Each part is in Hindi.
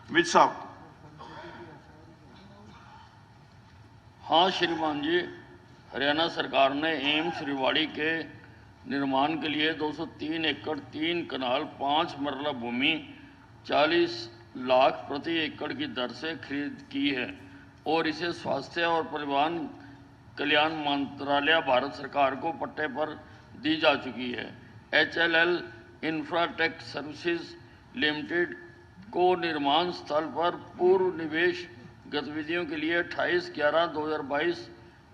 मित साहब। हाँ श्रीमान जी, हरियाणा सरकार ने एम्स रेवाड़ी के निर्माण के लिए 203 एकड़ 3 कनाल 5 मरला भूमि 40 लाख प्रति एकड़ की दर से खरीद की है और इसे स्वास्थ्य और परिवहन कल्याण मंत्रालय भारत सरकार को पट्टे पर दी जा चुकी है। HLL इंफ्राटेक सर्विसेज लिमिटेड को निर्माण स्थल पर पूर्व निवेश गतिविधियों के लिए 28/11/2022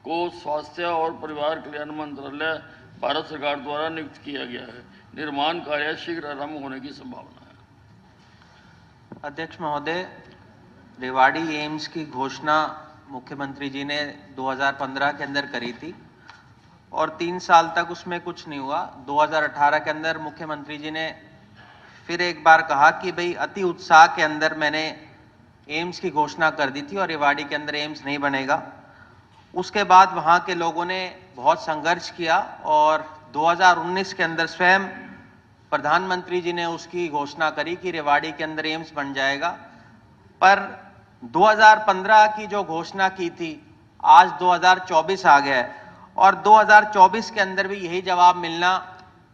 को स्वास्थ्य और परिवार कल्याण मंत्रालय भारत सरकार द्वारा नियुक्त किया गया है। निर्माण कार्य शीघ्र आरंभ होने की संभावना है। अध्यक्ष महोदय, रेवाड़ी एम्स की घोषणा मुख्यमंत्री जी ने 2015 के अंदर करी थी और 3 साल तक उसमें कुछ नहीं हुआ। 2018 के अंदर मुख्यमंत्री जी ने फिर एक बार कहा कि भाई अति उत्साह के अंदर मैंने एम्स की घोषणा कर दी थी और रेवाड़ी के अंदर एम्स नहीं बनेगा। उसके बाद वहाँ के लोगों ने बहुत संघर्ष किया और 2019 के अंदर स्वयं प्रधानमंत्री जी ने उसकी घोषणा करी कि रेवाड़ी के अंदर एम्स बन जाएगा। पर 2015 की जो घोषणा की थी, आज 2024 आ गया है और 2024 के अंदर भी यही जवाब मिलना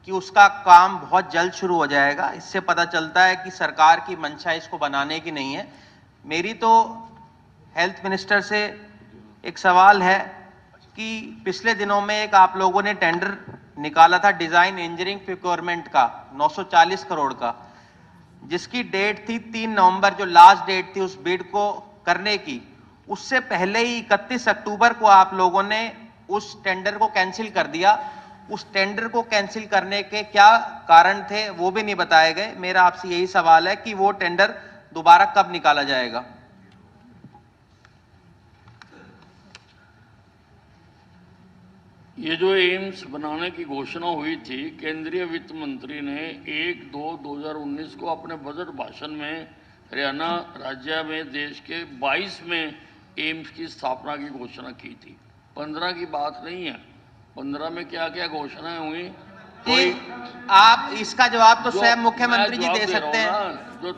कि उसका काम बहुत जल्द शुरू हो जाएगा। इससे पता चलता है कि सरकार की मंशा इसको बनाने की नहीं है। मेरी तो हेल्थ मिनिस्टर से एक सवाल है कि पिछले दिनों में एक आप लोगों ने टेंडर निकाला था डिजाइन इंजीनियरिंग प्रोक्योरमेंट का 940 करोड़ का, जिसकी डेट थी 3 नवंबर, जो लास्ट डेट थी उस बिड को करने की। उससे पहले ही 31 अक्टूबर को आप लोगों ने उस टेंडर को कैंसिल कर दिया। उस टेंडर को कैंसिल करने के क्या कारण थे वो भी नहीं बताए गए। मेरा आपसे यही सवाल है कि वो टेंडर दोबारा कब निकाला जाएगा? ये जो एम्स बनाने की घोषणा हुई थी, केंद्रीय वित्त मंत्री ने 1/2/2019 को अपने बजट भाषण में हरियाणा राज्य में देश के 22वें एम्स की स्थापना की घोषणा की थी। 15 की बात नहीं है। 15 में क्या क्या घोषणाएं हुई, कोई आप इसका जवाब तो स्वयं मुख्यमंत्री जी दे सकते हैं।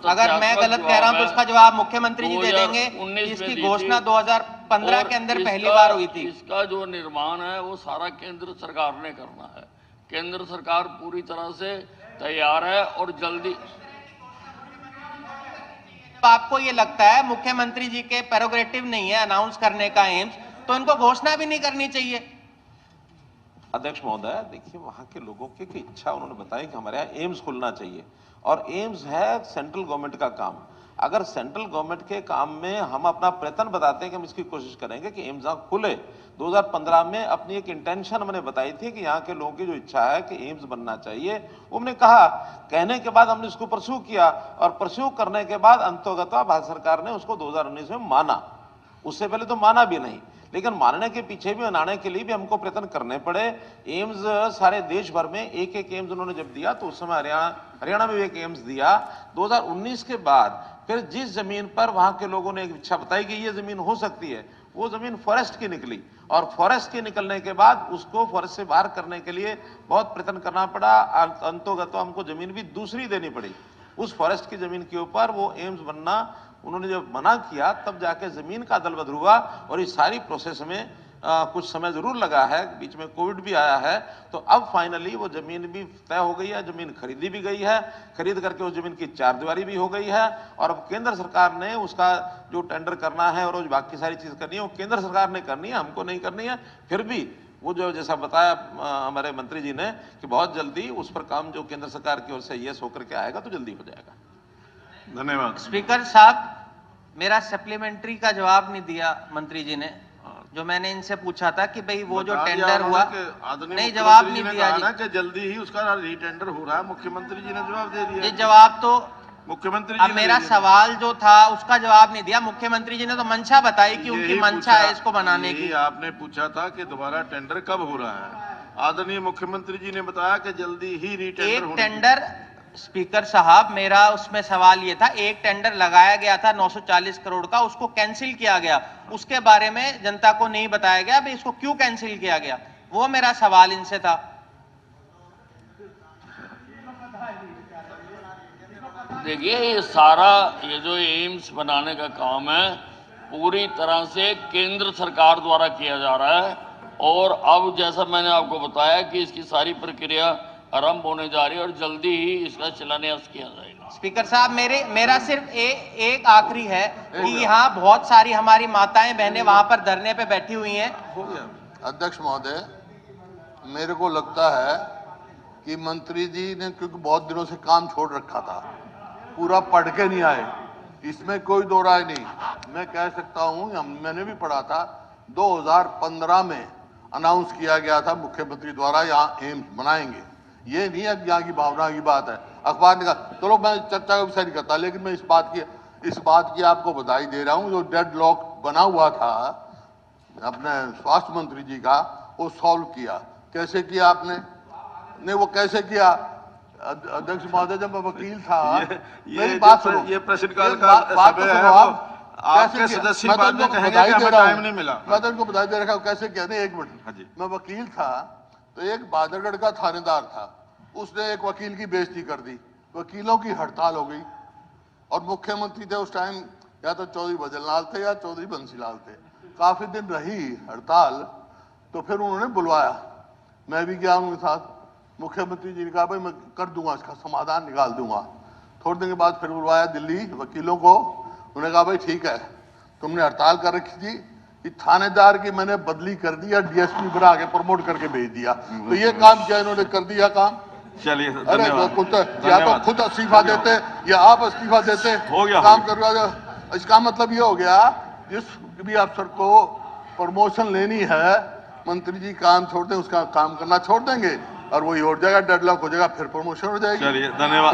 अगर मैं गलत कह रहा हूं तो इसका जवाब मुख्यमंत्री जी दे देंगे। इसकी घोषणा 2015 के अंदर पहली बार हुई थी। इसका जो निर्माण है वो सारा केंद्र सरकार ने करना है। केंद्र सरकार पूरी तरह से तैयार है और जल्दी। आपको ये लगता है मुख्यमंत्री जी के प्रेरोगेटिव नहीं है अनाउंस करने का एम्स, तो इनको घोषणा भी नहीं करनी चाहिए? अध्यक्ष महोदय, देखिए वहां के लोगों की इच्छा उन्होंने बताई कि हमारे यहाँ एम्स खुलना चाहिए और एम्स है सेंट्रल गवर्नमेंट का काम। अगर सेंट्रल गवर्नमेंट के काम में हम अपना प्रयत्न बताते हैं कि हम इसकी कोशिश करेंगे कि एम्स यहाँ खुले। 2015 में अपनी एक इंटेंशन मैंने बताई थी कि यहाँ के लोगों की जो इच्छा है कि एम्स बनना चाहिए, वो हमने कहा। कहने के बाद हमने इसको परस्यू किया और परस्यू करने के बाद अंततः भारत सरकार ने उसको 2019 में माना। उससे पहले तो माना भी नहीं, लेकिन मानने के पीछे भी, मनाने के लिए भी हमको प्रयत्न करने पड़े। एम्स सारे देश भर में एक एक एम्स उन्होंने जब दिया तो उस समय हरियाणा में भी एक एम्स दिया। 2019 के बाद फिर जिस जमीन पर वहां के लोगों ने एक इच्छा बताई कि ये जमीन हो सकती है, वो जमीन फॉरेस्ट की निकली और फॉरेस्ट के निकलने के बाद उसको फॉरेस्ट से बाहर करने के लिए बहुत प्रयत्न करना पड़ा। अंतोगत हमको जमीन भी दूसरी देनी पड़ी। उस फॉरेस्ट की जमीन के ऊपर वो एम्स बनना उन्होंने जब मना किया, तब जाके जमीन का अदल बदल हुआ और इस सारी प्रोसेस में कुछ समय जरूर लगा है, बीच में कोविड भी आया है। तो अब फाइनली वो जमीन भी तय हो गई है, जमीन खरीदी भी गई है, खरीद करके उस जमीन की 4 दीवारी भी हो गई है और अब केंद्र सरकार ने उसका जो टेंडर करना है और बाकी सारी चीज करनी है वो केंद्र सरकार ने करनी है, हमको नहीं करनी है। फिर भी वो जो जैसा बताया हमारे मंत्री जी ने कि बहुत जल्दी उस पर काम जो केंद्र सरकार की ओर से यस होकर के आएगा तो जल्दी हो जाएगा। धन्यवाद। स्पीकर साहब, मेरा सप्लीमेंट्री का जवाब नहीं दिया मंत्री जी ने, जो मैंने इनसे पूछा था कि भाई वो जो टेंडर हुआ, नहीं जवाब नहीं दिया जी। कि जल्दी ही उसका रीटेंडर हो रहा है, मुख्यमंत्री जी ने जवाब दे दिया। ये जवाब तो मुख्यमंत्री अब मेरा सवाल जो था उसका जवाब नहीं दिया। मुख्यमंत्री जी ने तो मंशा बताई कि उनकी मंशा है इसको बनाने की। आपने पूछा था कि दोबारा टेंडर कब हो रहा है, आदरणीय मुख्यमंत्री जी ने बताया कि जल्दी ही रीटेंडर। एक टेंडर, स्पीकर साहब, मेरा उसमें सवाल ये था, एक टेंडर लगाया गया था 940 करोड़ का, उसको कैंसिल किया गया, उसके बारे में जनता को नहीं बताया गया भाई इसको क्यों कैंसिल किया गया, वो मेरा सवाल इनसे था। देखिए ये सारा ये जो एम्स बनाने का काम है पूरी तरह से केंद्र सरकार द्वारा किया जा रहा है और अब जैसा मैंने आपको बताया कि इसकी सारी प्रक्रिया आरंभ होने जा रही है और जल्दी ही इसका शिलान्यास किया जाएगा। स्पीकर साहब मेरा सिर्फ एक आखिरी है कि यहाँ बहुत सारी हमारी माताएं बहनें वहां पर धरने पे बैठी हुई हैं। अध्यक्ष महोदय, मेरे को लगता है कि मंत्री जी ने क्योंकि बहुत दिनों से काम छोड़ रखा था, पूरा पढ़ के नहीं आए, इसमें कोई दो राय नहीं। मैं कह सकता हूं, मैंने भी पढ़ा था 2015 में अनाउंस किया गया था मुख्यमंत्री द्वारा यहाँ एम्स बनाएंगे। ये नहीं है यहाँ की भावना की बात है, अखबार ने कहा। चलो मैं चर्चा का विषय नहीं करता, लेकिन मैं इस बात की आपको बधाई दे रहा हूँ। जो डेड लॉक बना हुआ था अपने स्वास्थ्य मंत्री जी का, वो सॉल्व किया। कैसे किया आपने? नहीं, वो कैसे किया? अध्यक्ष महोदय, जब मैं वकील था, मेरी बात सुनो, ये प्रश्नकाल का समय है। आपके सदस्य बाद में कहेंगे कि हमें टाइम नहीं मिला। मैं तो इनको बधाई दे रखा हूँ। कैसे किया? नहीं, एक मिनट, मैं वकील था तो एक बादरगढ़ का थानेदार था, उसने एक वकील की बेइज्जती कर दी, वकीलों की हड़ताल हो गई और मुख्यमंत्री थे उस टाइम, या तो चौधरी भजनलाल थे या चौधरी बंसीलाल थे। काफी दिन रही हड़ताल, तो फिर उन्होंने बुलवाया, मैं भी गया उनके साथ। मुख्यमंत्री जी ने कहा भाई मैं कर दूंगा, इसका समाधान निकाल दूंगा। थोड़े दिन के बाद फिर बुलवाया दिल्ली वकीलों को, उन्होंने कहा भाई ठीक है, तुमने हड़ताल कर रखी थी, कि थानेदार की मैंने बदली कर दी या डीएसपी बना के प्रमोट करके भेज दिया। तो ये काम क्या इन्होंने कर दिया काम? चलिए, अरे या तो खुद इस्तीफा देते या आप इस्तीफा देते, हो गया काम करवा। इसका मतलब ये हो गया, जिस भी अफसर को प्रमोशन लेनी है, मंत्री जी काम छोड़ दें, उसका काम करना छोड़ देंगे और वही हो जाएगा, डेडलॉक हो जाएगा, फिर प्रमोशन हो जाएगी। चलिए, धन्यवाद।